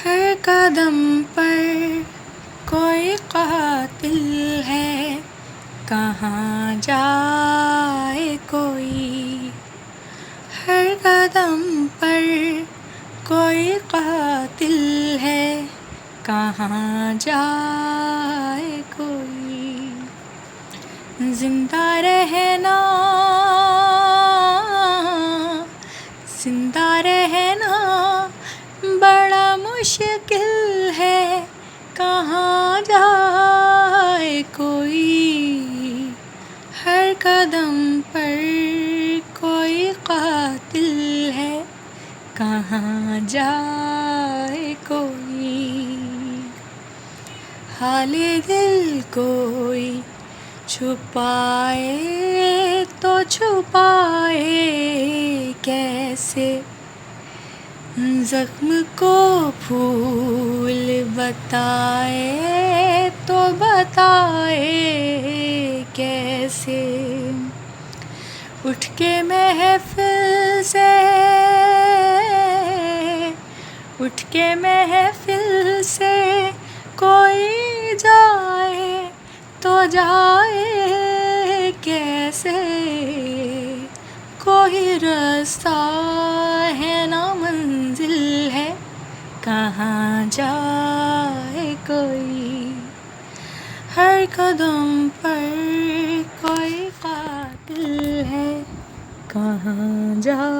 हर कदम पर कोई कातिल है, कहाँ जाए कोई। हर कदम पर कोई कातिल है, कहाँ जाए कोई। जिंदा रहना, जिंदा रहना बड़ा मुश्किल है, कहाँ जाए कोई। हर कदम पर कोई कातिल है, कहाँ जाए कोई। हाले दिल कोई छुपाए तो छुपाए कैसे, ज़ख्म को फूल बताए तो बताए कैसे। उठ के महफ़िल से, उठ के महफ़िल से कोई जाए तो जाए कैसे। कोई रास्ता है ना मंजिल है, कहाँ जाए कोई। हर कदम पर कोई कातिल है, कहाँ जाए।